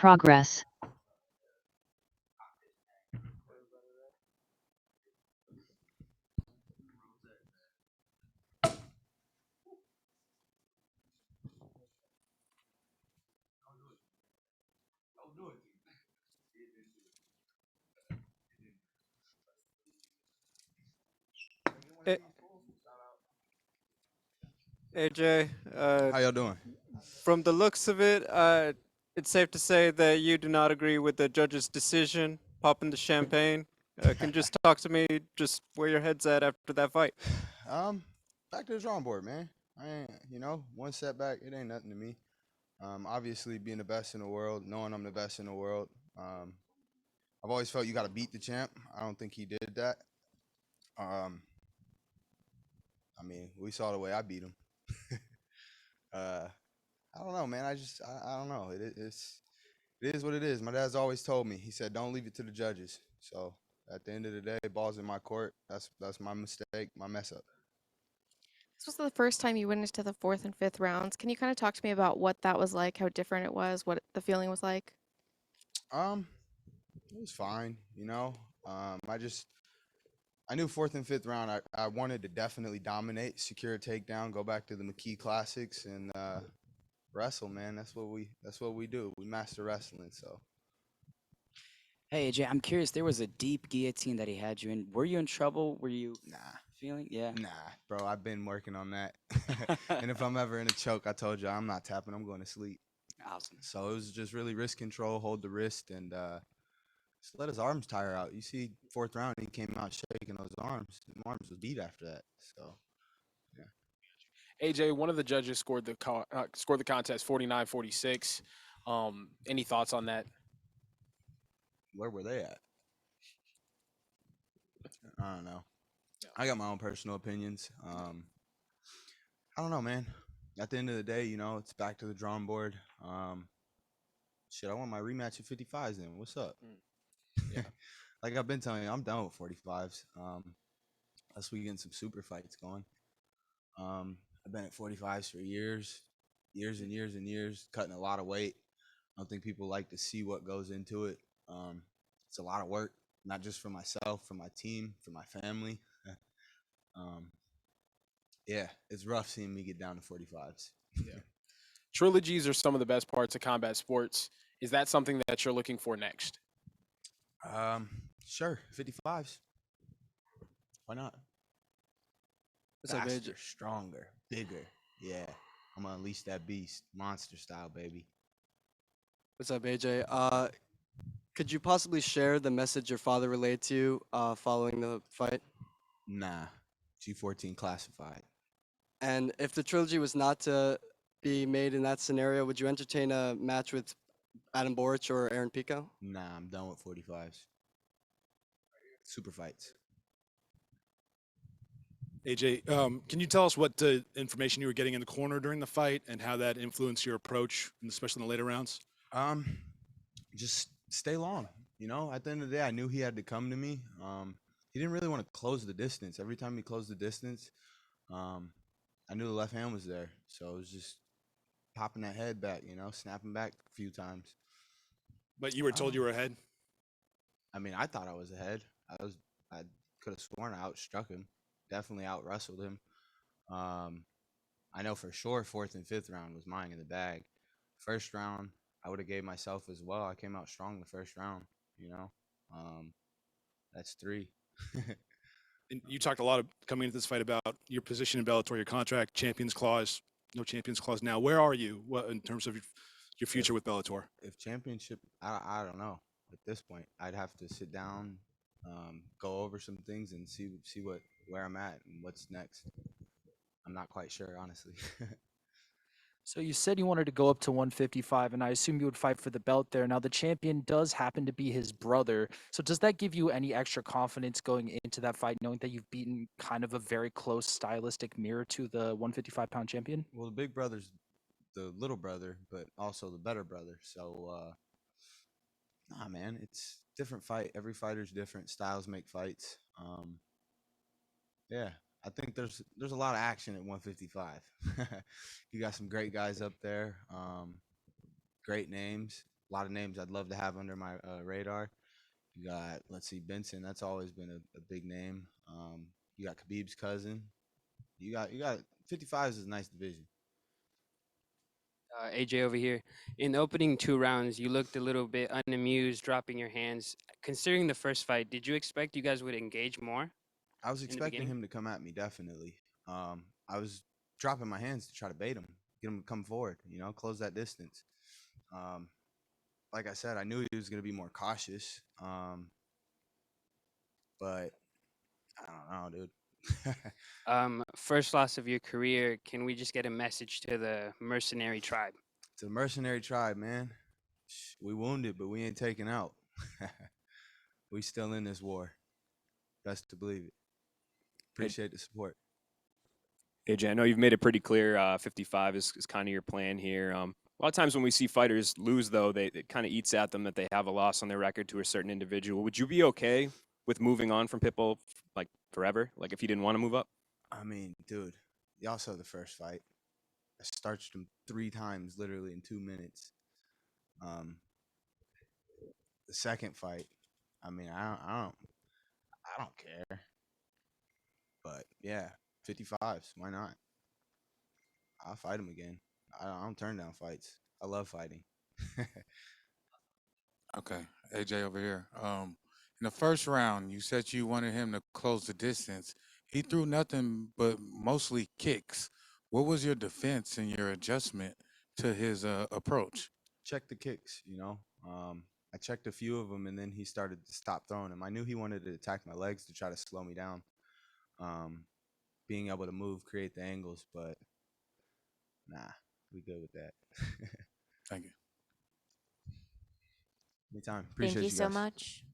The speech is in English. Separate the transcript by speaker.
Speaker 1: progress.
Speaker 2: A- AJ,
Speaker 3: How y'all doing?
Speaker 2: from the looks of it, it's safe to say that you do not agree with the judge's decision, popping the champagne. Can you just talk to me just where your head's at after that fight?
Speaker 3: um, Back to the drawing board, man. I ain't, one setback, it ain't nothing to me. Obviously being the best in the world, knowing I'm the best in the world. I've always felt you got to beat the champ. I don't think he did that. Um, I mean, we saw the way I beat him. uh, I don't know, man. I don't know. It is what it is. My dad's always told me. He said, "Don't leave it to the judges." So at the end of the day, ball's in my court. That's my mistake, my mess up.
Speaker 4: This was the first time you went into the fourth and fifth rounds. Can you kind of talk to me about what that was like, how different it was, what the feeling was like?
Speaker 3: Um, it was fine. I knew fourth and fifth round. I wanted to definitely dominate, secure a takedown, go back to the McKee classics, and wrestle. Man, that's what we do. We master wrestling. So
Speaker 5: Hey AJ, I'm curious. There was a deep guillotine that he had you in. Were you in trouble? Were you
Speaker 3: nah,
Speaker 5: feeling? Yeah.
Speaker 3: nah, bro. I've been working on that. And if I'm ever in a choke, I told you I'm not tapping. I'm going to sleep.
Speaker 5: Awesome.
Speaker 3: So it was just really wrist control, hold the wrist, and just let his arms tire out. You see, fourth round, he came out shaking those arms. The arms was beat after that. So yeah.
Speaker 6: AJ, one of the judges scored the contest 49-46. Any thoughts on that?
Speaker 3: Where were they at? I don't know. I got my own personal opinions. I don't know, man. At the end of the day, it's back to the drawing board. Shit, I want my rematch at 55s then. What's up?
Speaker 6: Yeah.
Speaker 3: Like I've been telling you, I'm done with 45s. Unless we getting some super fights going. I've been at 45s for years and years and years, cutting a lot of weight. I don't think people like to see what goes into it. It's a lot of work, not just for myself, for my team, for my family. um, yeah, it's rough seeing me get down to 45s.
Speaker 6: Yeah. Trilogies are some of the best parts of combat sports. Is that something that you're looking for next?
Speaker 3: Sure, 55s. Why not?
Speaker 7: What's up, AJ?
Speaker 3: Faster, stronger, bigger. Yeah, I'm gonna unleash that beast, monster style, baby.
Speaker 7: What's up, AJ? Could you possibly share the message your father relayed to you following the fight?
Speaker 3: Nah, G14 classified.
Speaker 7: And if the trilogy was not to be made in that scenario, would you entertain a match with Adam Boric or Aaron Pico?
Speaker 3: Nah, I'm done with 45s. Super fights.
Speaker 8: AJ, can you tell us what information you were getting in the corner during the fight and how that influenced your approach, especially in the later rounds?
Speaker 3: Just stay long. At the end of the day, I knew he had to come to me. He didn't really want to close the distance. Every time he closed the distance, I knew the left hand was there. So it was just popping that head back, snapping back a few times.
Speaker 8: But you were told you were ahead?
Speaker 3: I mean, I thought I was ahead. I could have sworn I outstruck him. Definitely out wrestled him. I know for sure fourth and fifth round was mine in the bag. First round, I would have gave myself as well. I came out strong the first round, That's 3.
Speaker 8: And you talked a lot of coming into this fight about your position in Bellator, your contract, champions clause, no champions clause now. Where are you in terms of your future with Bellator?
Speaker 3: If championship, I don't know. At this point, I'd have to sit down, go over some things and see where I'm at and what's next. I'm not quite sure, honestly.
Speaker 9: So you said you wanted to go up to 155, and I assume you would fight for the belt there. Now, the champion does happen to be his brother. So does that give you any extra confidence going into that fight, knowing that you've beaten kind of a very close stylistic mirror to the 155-pound champion?
Speaker 3: Well, the big brother's the little brother, but also the better brother. So, nah, man, it's different fight. Every fighter's different. Styles make fights. Yeah, I think there's a lot of action at 155. You got some great guys up there, great names. a lot of names I'd love to have under my radar. You got, let's see, Benson. That's always been a big name. You got Khabib's cousin. You got 55s is a nice division.
Speaker 1: AJ over here. In the opening 2 rounds, you looked a little bit unamused, dropping your hands. Considering the first fight, did you expect you guys would engage more?
Speaker 3: I was
Speaker 1: in the
Speaker 3: expecting
Speaker 1: beginning?
Speaker 3: him to come at me, definitely. I was dropping my hands to try to bait him, get him to come forward, close that distance. Like I said, I knew he was going to be more cautious, but I don't know, dude.
Speaker 1: First loss of your career. Can we just get a message to the mercenary tribe?
Speaker 3: It's a mercenary tribe, man. We wounded, but we ain't taken out. We still in this war. Best to believe it. Appreciate the support.
Speaker 10: AJ, I know you've made it pretty clear 55 is kind of your plan here. A lot of times when we see fighters lose, though, it kind of eats at them that they have a loss on their record to a certain individual. Would you be okay with moving on from Pitbull, like, forever? Like, if he didn't want to move up?
Speaker 3: I mean, dude, y'all saw the first fight. I starched him 3 times, literally in 2 minutes. The second fight, I mean, I don't care. But yeah, 55s, why not? I'll fight him again. I don't turn down fights. I love fighting.
Speaker 11: Okay, AJ over here. In the first round, you said you wanted him to close the distance. He threw nothing but mostly kicks. What was your defense and your adjustment to his approach?
Speaker 3: Check the kicks, I checked a few of them, and then he started to stop throwing them. I knew he wanted to attack my legs to try to slow me down. Being able to move, create the angles, but nah, we good with that.
Speaker 11: Thank you.
Speaker 3: Anytime. Appreciate
Speaker 12: Thank you
Speaker 3: you
Speaker 12: so
Speaker 3: guys.
Speaker 12: much.